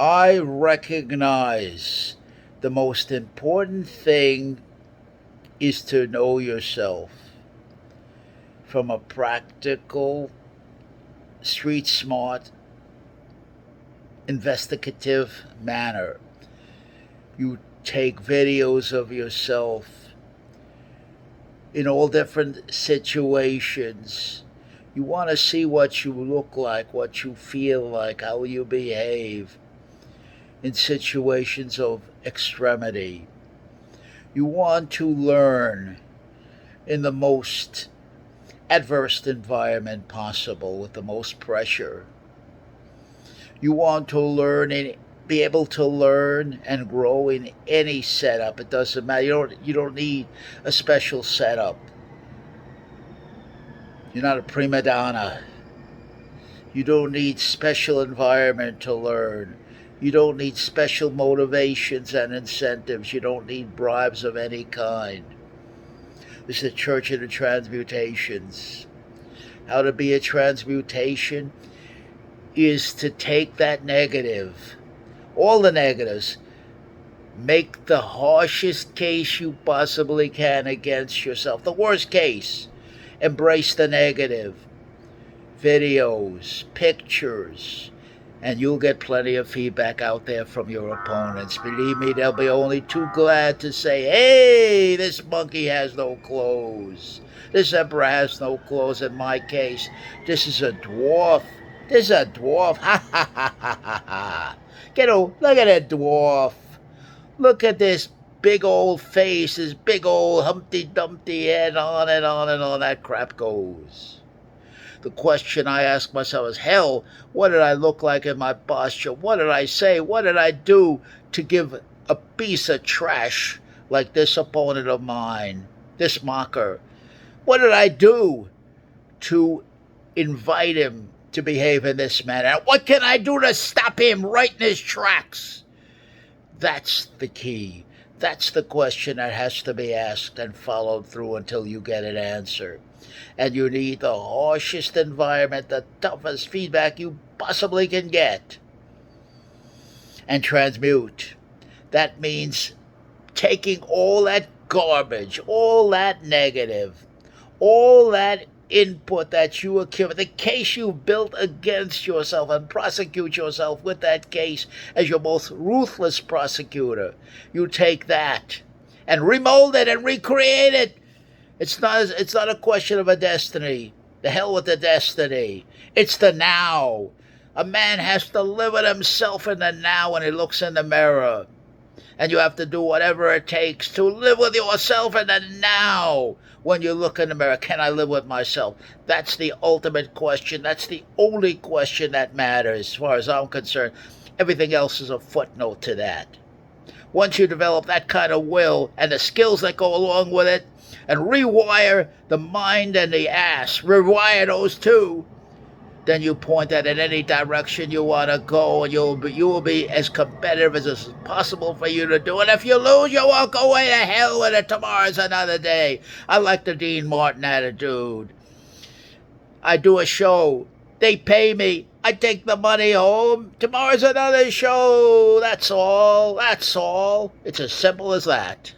I recognize the most important thing is to know yourself from a practical, street smart, investigative manner. You take videos of yourself in all different situations. You want to see what you look like, what you feel like, how you behave in situations of extremity. You want to learn in the most adverse environment possible with the most pressure. You want to learn and be able to learn and grow in any setup. It doesn't matter. You don't need a special setup. You're not a prima donna. You don't need special environment to learn. You don't need special motivations and incentives. You don't need bribes of any kind. This is the Church of the Transmutations. How to be a transmutation is to take that negative, all the negatives, make the harshest case you possibly can against yourself, the worst case. Embrace the negative. Videos, pictures, and you'll get plenty of feedback out there from your opponents. Believe me, they'll be only too glad to say, hey, this monkey has no clothes. This emperor has no clothes. In my case, this is a dwarf. This is a dwarf. Ha ha ha ha ha ha. Look at that dwarf. Look at this big old face, this big old Humpty Dumpty head, on and on and on that crap goes. The question I ask myself is, hell, what did I look like in my posture? What did I say? What did I do to give a piece of trash like this opponent of mine, this mocker? What did I do to invite him to behave in this manner? What can I do to stop him right in his tracks? That's the key. That's the question that has to be asked and followed through until you get an answer. And you need the harshest environment, the toughest feedback you possibly can get. And transmute. That means taking all that garbage, all that negative, all that input that you accumulate, the case you built against yourself, and prosecute yourself with that case as your most ruthless prosecutor. You take that and remold it and recreate it. It's not a question of a destiny. The hell with the destiny. It's the now. A man has to live with himself in the now when he looks in the mirror. And you have to do whatever it takes to live with yourself in the now when you look in the mirror. Can I live with myself? That's the ultimate question. That's the only question that matters as far as I'm concerned. Everything else is a footnote to that. Once you develop that kind of will and the skills that go along with it, and rewire the mind and the ass, rewire those two, then you point that in any direction you want to go, and you will be as competitive as is possible for you to do. And if you lose, you walk away to hell with it. Tomorrow's another day. I like the Dean Martin attitude. I do a show. They pay me. I take the money home. Tomorrow's another show. That's all. That's all. It's as simple as that.